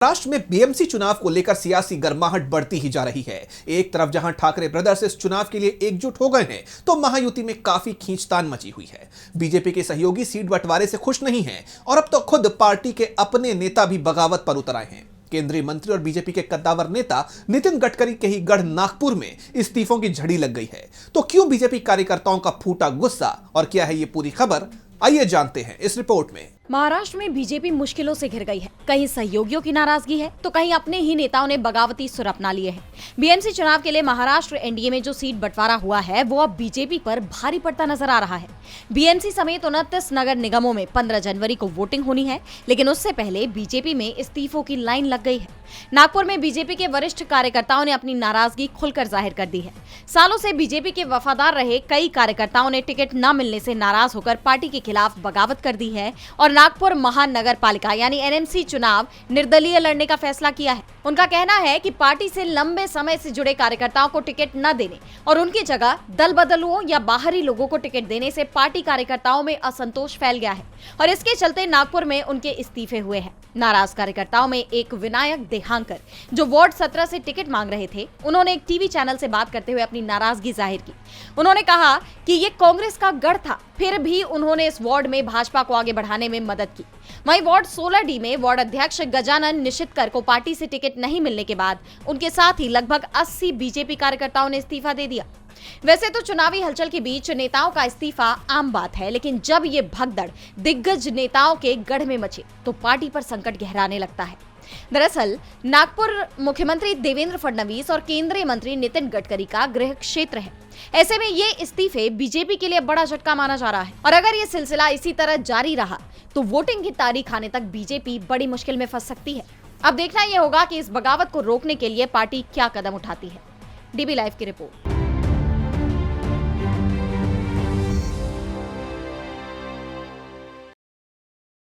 महाराष्ट्र में बीएमसी चुनाव को लेकर सियासी गर्माहट बढ़ती ही जा रही है। एक तरफ जहां ठाकरे ब्रदर्स इस चुनाव के लिए एकजुट हो गए हैं, तो महायुति में काफी खींचतान मची हुई है। बीजेपी के सहयोगी सीट बंटवारे से खुश नहीं हैं और अब तो खुद पार्टी के अपने नेता भी बगावत पर उतर आए हैं। केंद्रीय मंत्री और बीजेपी के कद्दावर नेता नितिन गडकरी के ही गढ़ नागपुर में इस्तीफों की झड़ी लग गई है। तो क्यों बीजेपी कार्यकर्ताओं का फूटा गुस्सा और क्या है ये पूरी खबर, आइए जानते हैं इस रिपोर्ट में। महाराष्ट्र में बीजेपी मुश्किलों से घिर गई है। कहीं सहयोगियों की नाराजगी है तो कहीं अपने ही नेताओं ने बगावती सुर अपना लिए हैं। बीएमसी चुनाव के लिए महाराष्ट्र एनडीए में जो सीट बंटवारा हुआ है वो अब बीजेपी पर भारी पड़ता नजर आ रहा है। बीएमसी समेत 29 नगर निगमों में 15 जनवरी को वोटिंग होनी है, लेकिन उससे पहले बीजेपी में इस्तीफों की लाइन लग गई है। नागपुर में बीजेपी के वरिष्ठ कार्यकर्ताओं ने अपनी नाराजगी खुलकर जाहिर कर दी है। सालों से बीजेपी के वफादार रहे कई कार्यकर्ताओं ने टिकट न मिलने से नाराज होकर पार्टी के खिलाफ बगावत कर दी है और नागपुर महानगर पालिका यानी एनएमसी चुनाव निर्दलीय लड़ने का फैसला किया है। उनका कहना है कि पार्टी से लंबे समय से जुड़े कार्यकर्ताओं को टिकट न देने और उनकी जगह दल बदलुओं या बाहरी लोगों को टिकट देने से पार्टी कार्यकर्ताओं में असंतोष फैल गया है और इसके चलते नागपुर में उनके इस्तीफे हुए हैं। नाराज कार्यकर्ताओं में एक विनायक देहांकर जो वार्ड 17 से टिकट मांग रहे थे, उन्होंने एक टीवी चैनल से बात करते हुए अपनी नाराजगी जाहिर की। उन्होंने कहा कि ये कांग्रेस का गढ़ था, फिर भी उन्होंने इस वार्ड में भाजपा को आगे बढ़ाने में मदद की। वहीं वार्ड 16D में वार्ड अध्यक्ष गजानन निशितकर को पार्टी से टिकट नहीं मिलने के बाद उनके साथ ही लगभग 80 बीजेपी कार्यकर्ताओं ने इस्तीफा दे दिया। वैसे तो चुनावी हलचल के बीच नेताओं का इस्तीफा आम बात है, लेकिन जब ये भगदड़ दिग्गज नेताओं के गढ़ में मचे तो पार्टी पर संकट गहराने लगता है। दरअसल नागपुर मुख्यमंत्री देवेंद्र फडणवीस और केंद्रीय मंत्री नितिन गडकरी का गृह क्षेत्र है। ऐसे में ये इस्तीफे बीजेपी के लिए बड़ा झटका माना जा रहा है और अगर ये सिलसिला इसी तरह जारी रहा तो वोटिंग की तारीख आने तक बीजेपी बड़ी मुश्किल में फंस सकती है। अब देखना यह होगा कि इस बगावत को रोकने के लिए पार्टी क्या कदम उठाती है। डीबी लाइव की रिपोर्ट।